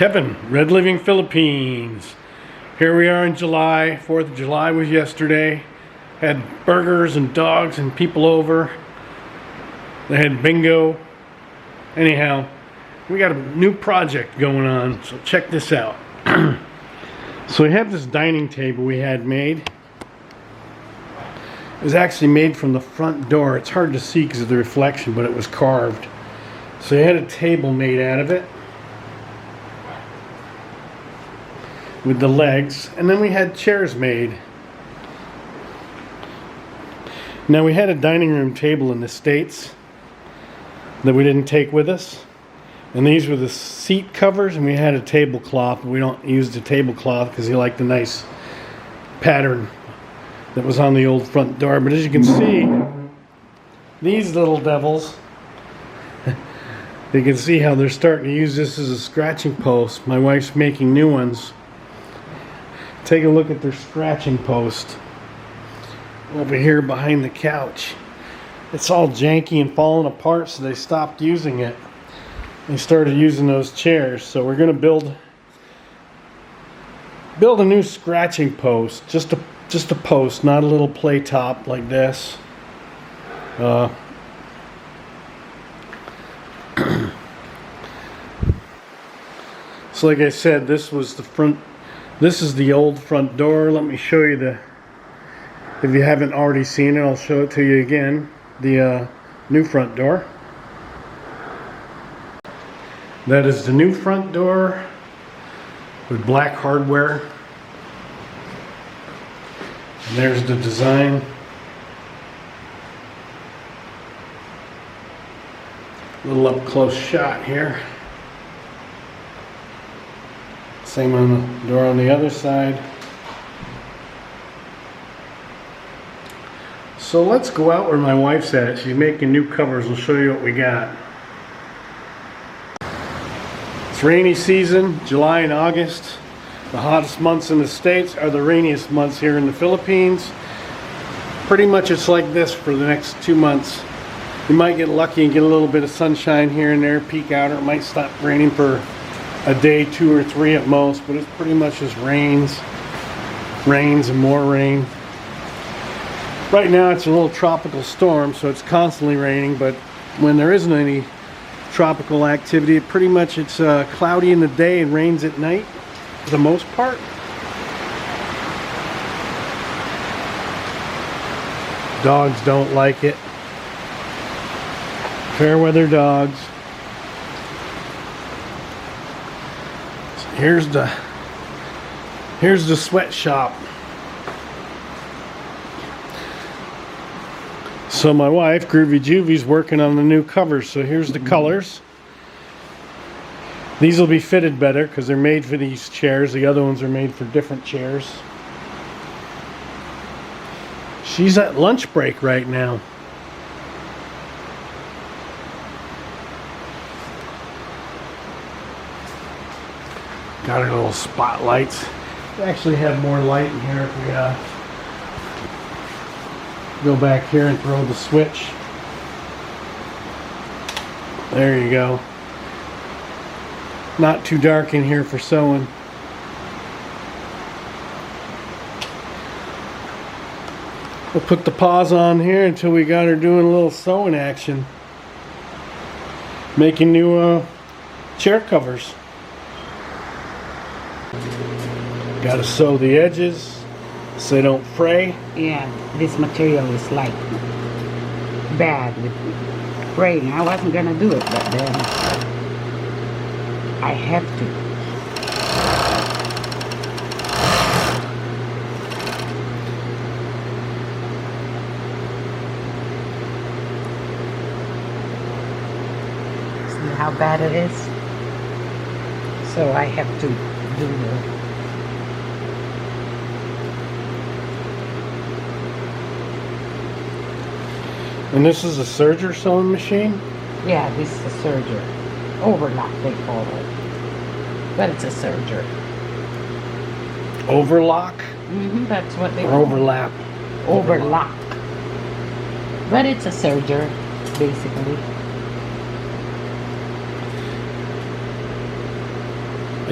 Kevin, Red Living Philippines. Here we are in July. 4th of July was yesterday. Had burgers and dogs and people over. They had bingo. Anyhow, we got a new project going on, so check this out. So we have this dining table we had made. It was actually made from the front door. It's hard to see because of the reflection, but it was carved. So we had a table made out of it with the legs, and then we had chairs made. Now we had a dining room table in the States that we didn't take with us, and these were the seat covers, and we had a tablecloth. We don't use the tablecloth because he liked the nice pattern that was on the old front door. But as you can see, these little devils, you can see how they're starting to use this as a scratching post. My wife's making new ones. Take a look at their scratching post over here behind the couch. It's all janky and falling apart, so they stopped using it. They started using those chairs. So we're going to build a new scratching post, just a post, not a little play top like this. So like I said, this was the front. This is the old front door. Let me show you if you haven't already seen it, I'll show it to you again. The new front door. That is the new front door with black hardware. And there's the design. A little up close shot here. Same on the door on the other side. So let's go out where my wife's at. She's making new covers. We'll show you what we got. It's rainy season, July and August. The hottest months in the States are the rainiest months here in the Philippines. Pretty much it's like this for the next 2 months. You might get lucky and get a little bit of sunshine here and there, peek out, or it might stop raining for a day, 2 or 3 at most, but it's pretty much just rains and more rain. Right now it's a little tropical storm, so it's constantly raining, but when there isn't any tropical activity, pretty much it's cloudy in the day and rains at night for the most part. Dogs don't like it. Fair weather dogs. Here's the sweatshop. So my wife, Groovy Juvie's working on the new covers. So here's the colors. These will be fitted better because they're made for these chairs. The other ones are made for different chairs. She's at lunch break right now. Got our little spotlights. We actually have more light in here if we go back here and throw the switch. There you go. Not too dark in here for sewing. We'll put the pause on here until we got her doing a little sewing action. Making new chair covers. Got to sew the edges so they don't fray. Yeah, this material is like bad with fraying. I wasn't gonna do it, but then I have to. See how bad it is? So I have to do the. And this is a serger sewing machine? Yeah, this is a serger. Overlock, they call it. But it's a serger. Overlock? Mm-hmm, that's what they or call overlap? it. Overlock. But it's a serger, basically.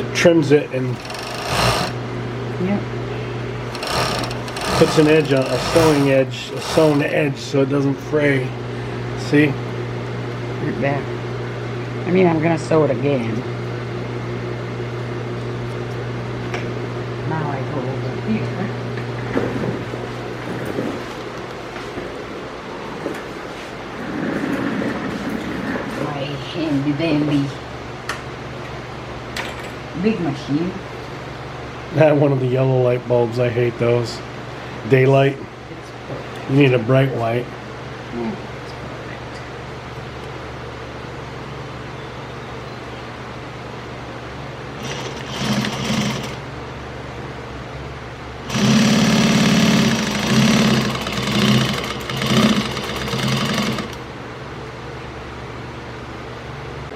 it trims it and Yep. puts an edge on, a sewn edge so it doesn't fray. See? Like that. I mean, I'm gonna sew it again. Now I go over here. My handy dandy big machine. Not one of the yellow light bulbs. I hate those. Daylight. It's perfect. You need a bright white. Yeah, it's perfect.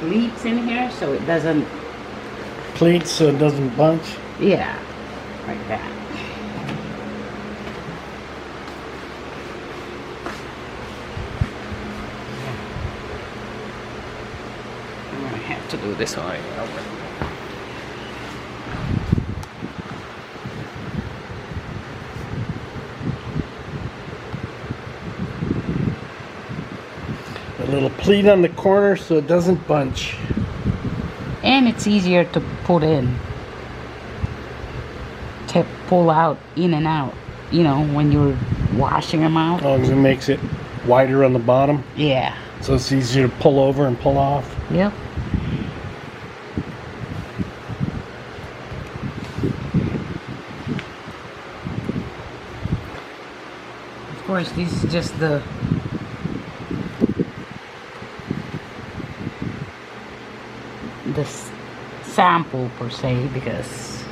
Leaps in here so it doesn't, Pleats so it doesn't bunch. yeah, like that. I'm gonna have to do this all over. A little pleat on the corner so it doesn't bunch. And it's easier to put in, to pull out, in and out, you know, when you're washing them out. As long as it makes it wider on the bottom Yeah. so it's easier to pull over and pull off. Yep. Of course, this is just the sample per se, because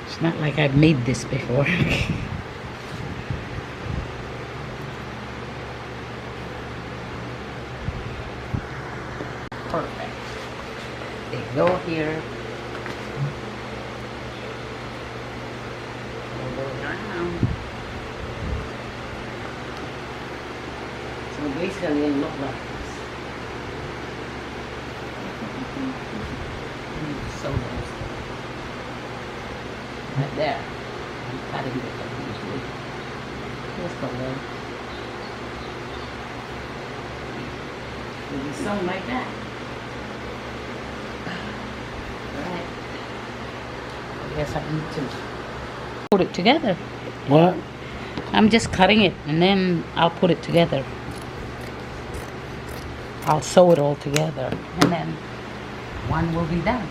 it's not like I've made this before. Perfect. They go here. Go around. So basically it look like this. So nice. Right there. I'm cutting it up usually. Just the way. It'll be sewn like that. Right. I guess I need to put it together. What? I'm just cutting it and then I'll put it together. I'll sew it all together and then one will be done.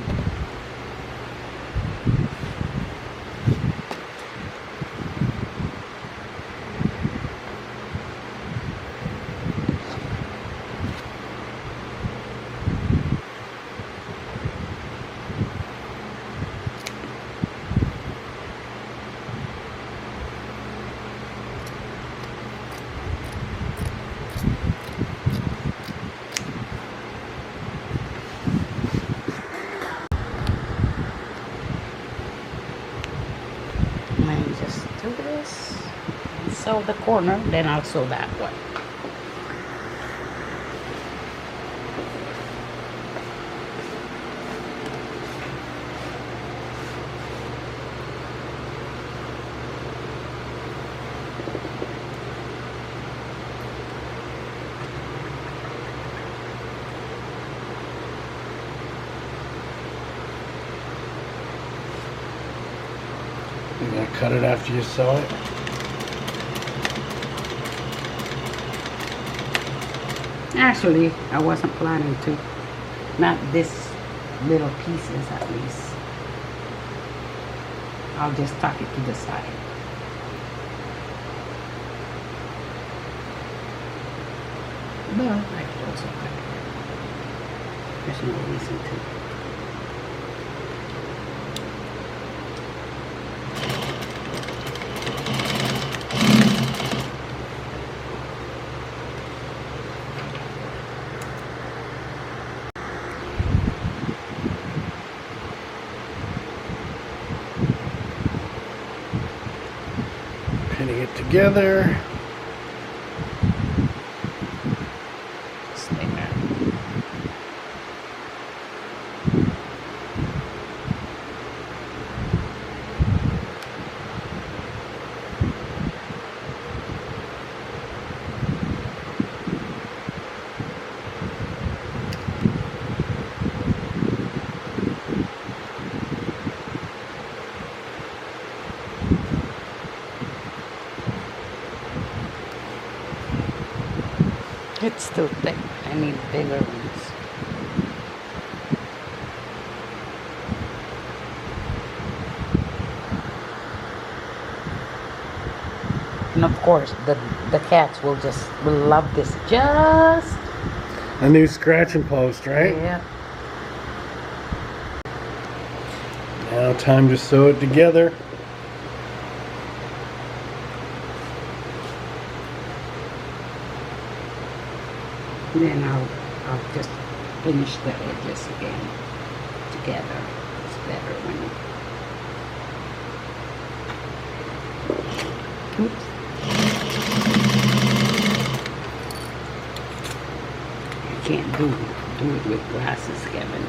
And just do this and sew the corner, then I'll sew that one. You gonna cut it after you sew it? Actually, I wasn't planning to. Not this little pieces at least. I'll just tuck it to the side. But I could also cut it. There's no reason to. Pinning it together. Stay there. too thick. I need bigger ones. And of course, the cats will love this. Just A new scratching post, right? yeah. Now time to sew it together. Then I'll just finish the edges again together. It's better when oops. I can't do it with glasses, Kevin.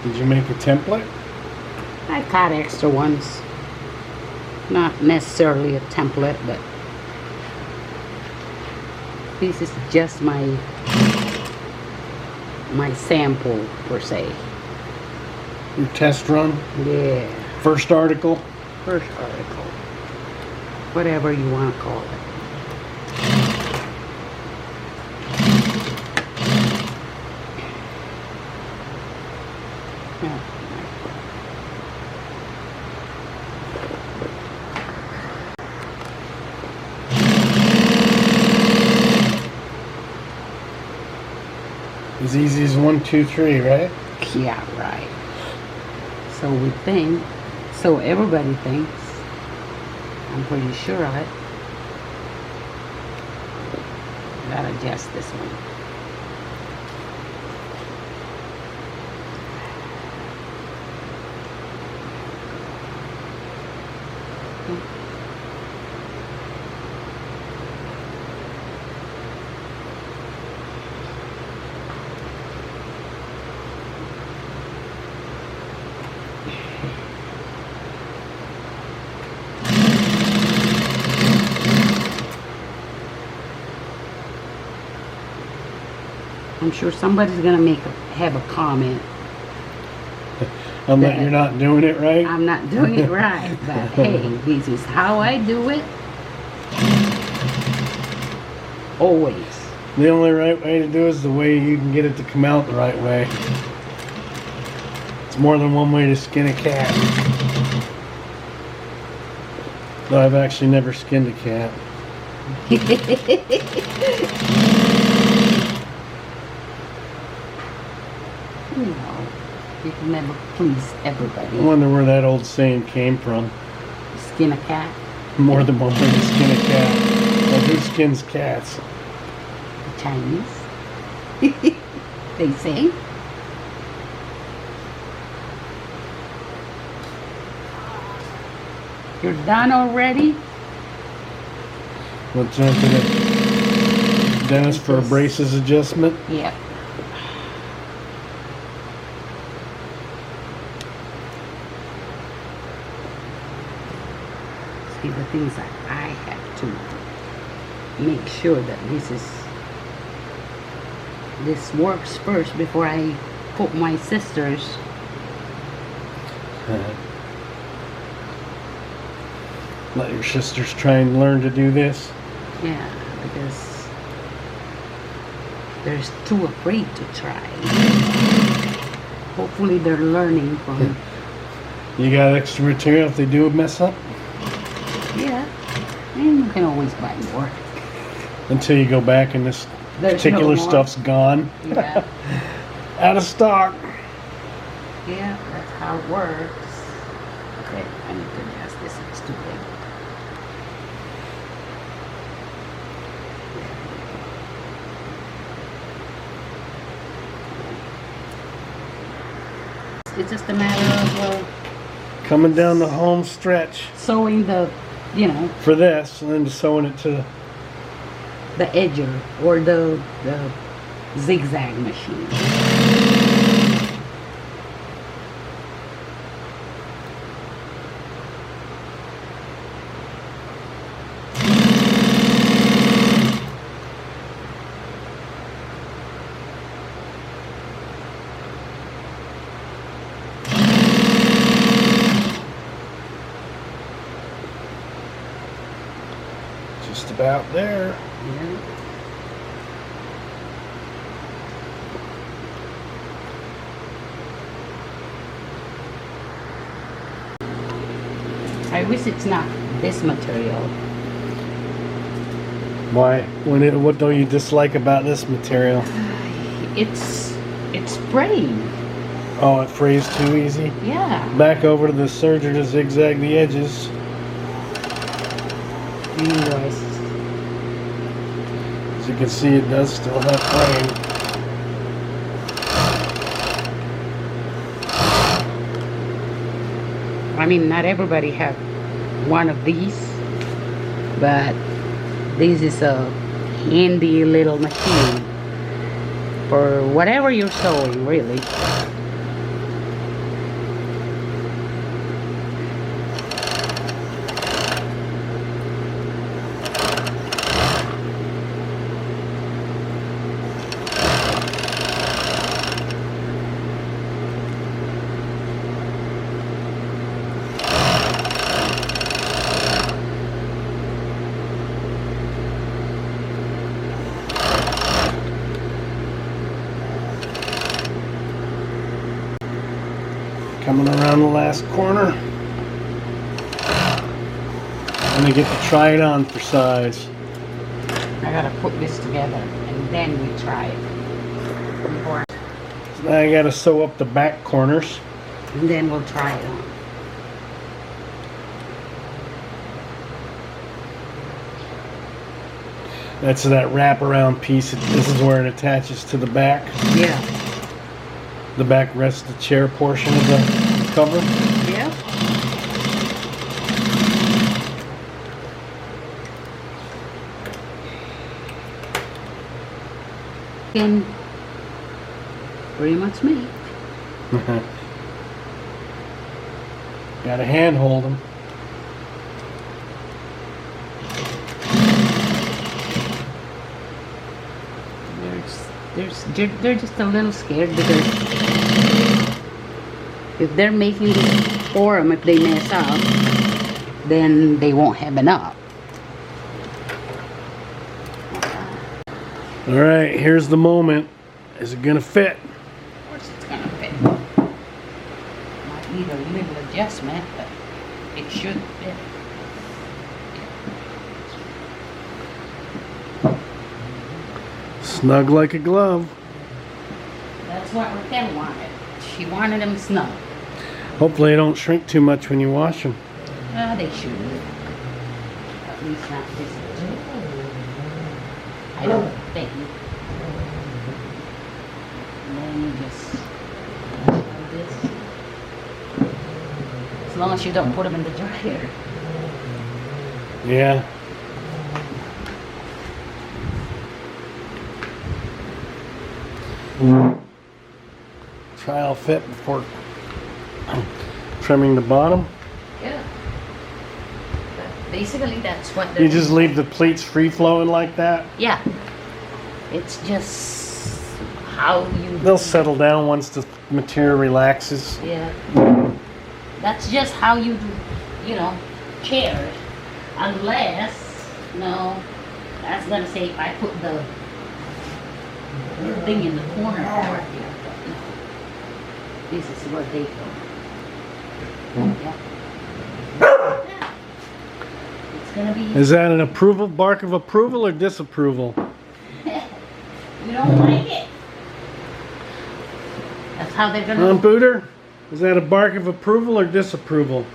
Did you make a template? I cut extra ones. Not necessarily a template, but this is just my sample per se. Your test run? Yeah. First article? First article. Whatever you want to call it. Yeah. As easy as 1, 2, 3, right? Yeah, right. So we think, so everybody thinks, I'm pretty sure of it. Gotta adjust this one. I'm sure somebody's gonna have a comment. That you're not doing it right? I'm not doing it right, but hey, this is how I do it. Always. The only right way to do it is the way you can get it to come out the right way. It's more than one way to skin a cat. Though I've actually never skinned a cat. You know, you can never please everybody. I wonder where that old saying came from. Skin a cat. More than one way to skin a cat. Well, who skins cats? The Chinese. They say. You're done already? We'll jump to the dentist for a braces adjustment. Yep. See, the things that I have to make sure that this works first before I put my sisters. Let your sisters try and learn to do this. Yeah, because they're too afraid to try. Hopefully they're learning from. You got extra material if they do mess up? Yeah, and you can always buy more. Until you go back and this There's particular no more. stuff's gone. Yeah, Out of stock. yeah, that's how it works. Okay, I need to adjust this. It's too big. It's just a matter of Coming down the home stretch sewing the, for this and then just sewing it to the edger or the zigzag machine. Just about there. Yeah. I wish it's not this material. Why? What don't you dislike about this material? It's fraying. Oh, it frays too easy? Yeah. Back over to the serger to zigzag the edges. Anyways. As you can see, it does still have fraying. I mean, not everybody have one of these, but this is a handy little machine for whatever you're sewing, really. Coming around the last corner. I'm gonna get to try it on for size. I gotta put this together and then we try it. Before, Now I gotta sew up the back corners. and then we'll try it on. That's that wraparound piece. This is where it attaches to the back. Yeah. The back rests the chair portion of the cover. Yeah. Can pretty much me. Gotta hand hold them. They're just a little scared because if they're making this for them, if they mess up, then they won't have enough. All right, here's the moment. Is it gonna fit? Of course it's gonna fit. Might need a little adjustment, but it should fit. Snug like a glove. That's what Raquel wanted. She wanted them snug. Hopefully they don't shrink too much when you wash them. They shouldn't. At least not this much. I don't think. And then you just like this. As long as you don't put them in the dryer. Yeah. Trial fit before trimming the bottom. Yeah. But basically, that's what You just leave the pleats free flowing like that. Yeah. It's just how you. They'll settle down once the material relaxes. Yeah. That's just how you do, chairs. Unless, that's gonna say if I put the thing in the corner part here. But no. This is where they go. Yeah. It's gonna be. Is that an approval, bark of approval or disapproval? You don't like it. That's how they're gonna. Booter? Is that a bark of approval or disapproval?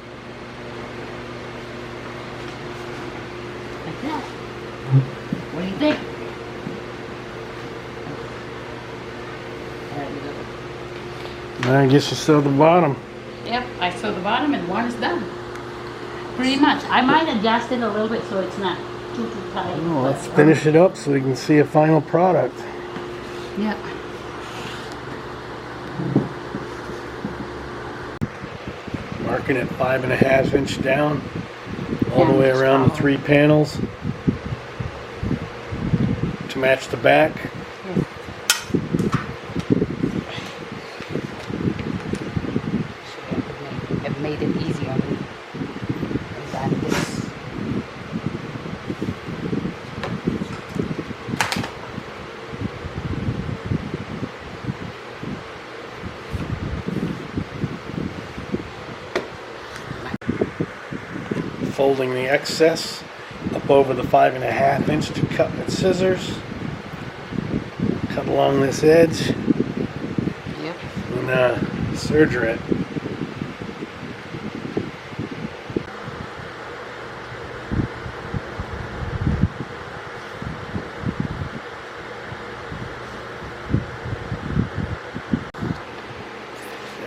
Like that. What do you think? There you go. I guess you sew the bottom. Yep, I sew the bottom and one is done. Pretty much. I might adjust it a little bit so it's not too tight. Well, let's finish it up so we can see a final product. Yep. Marking it 5.5 inch down, all the way around the 3 panels to match the back. Have made it easy on me. I've got this. folding the excess up over the 5.5 inch to cut with scissors. Cut along this edge. Yep. And serger it.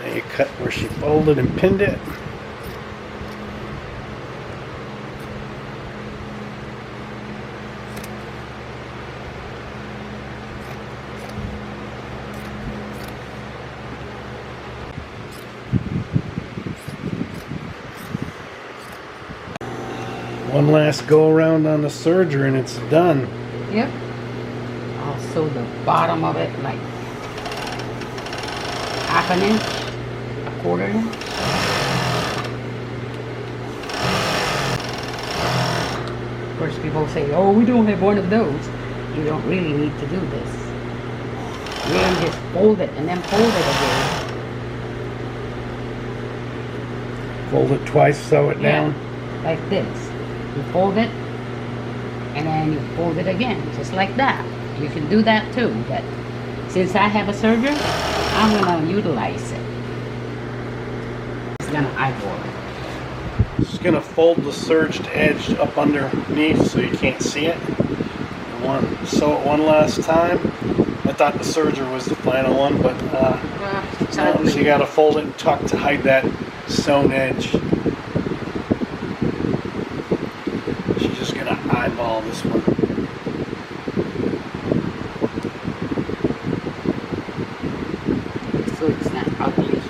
And you cut where she folded and pinned it. One last go around on the serger and it's done. Yep. I'll sew the bottom of it like 1/2 inch, 1/4 inch. Of course, people say, "Oh, we don't have one of those." You don't really need to do this. You can just fold it and then fold it again. Fold it twice, sew it down. Like this. You fold it, and then you fold it again, just like that. You can do that too, but since I have a serger, I'm gonna utilize it. It's gonna eyeball it. Just gonna fold the serged edge up underneath so you can't see it. Sew it one last time. I thought the serger was the final one, but no, so you gotta fold it and tuck to hide that sewn edge. Eyeball this one. So it's not ugly.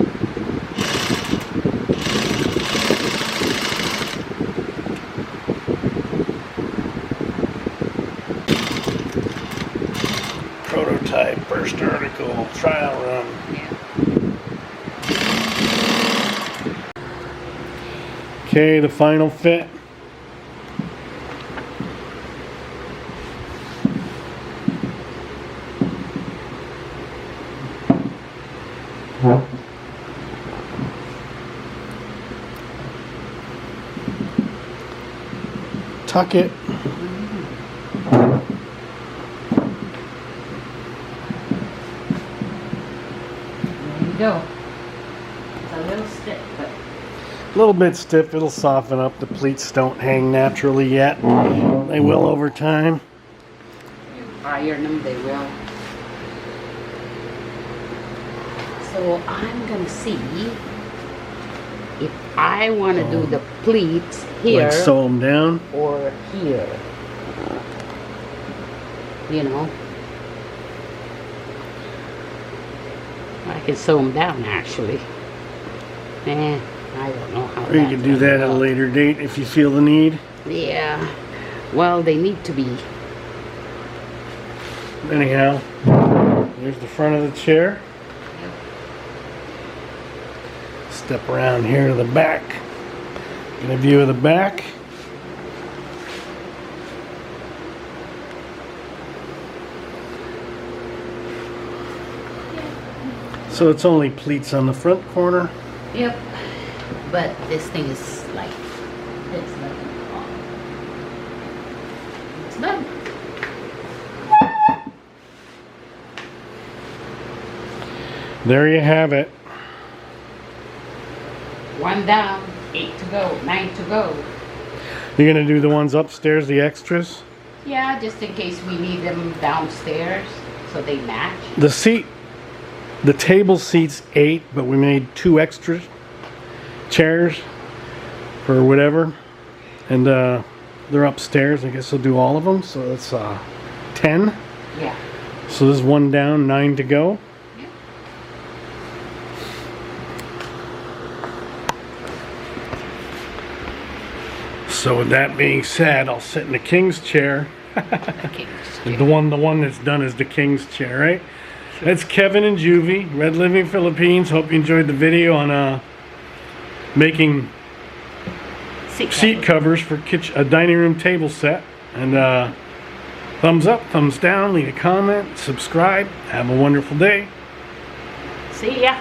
Prototype, first article, trial run. Yeah. Okay, the final fit. Tuck it. There you go. It's a little stiff, but A little bit stiff, it'll soften up. The pleats don't hang naturally yet. They will over time. you iron them, they will. So I'm gonna see if I want to do the pleats here Like sew them down. or here. You know, I can sew them down actually. I don't know how. Or you can do that at a later date if you feel the need. Yeah. Well, they need to be. Anyhow, there's the front of the chair. Step around here to the back. Get a view of the back. So it's only pleats on the front corner. Yep. But this thing is like this. It's done. There you have it. One down, 8 to go, 9 to go. You're gonna do the ones upstairs, the extras? Yeah, just in case we need them downstairs so they match. The table seats 8, but we made 2 extra chairs for whatever. And they're upstairs. I guess we'll do all of them. So that's 10. Yeah. So there's 1 down, 9 to go. Yeah. So with that being said, I'll sit in the king's chair. Okay. The one that's done is the king's chair, right? That's Kevin and Juvie, Red Living Philippines. Hope you enjoyed the video on making seat covers for a dining room table set. And thumbs up, thumbs down, leave a comment, subscribe. Have a wonderful day. See ya.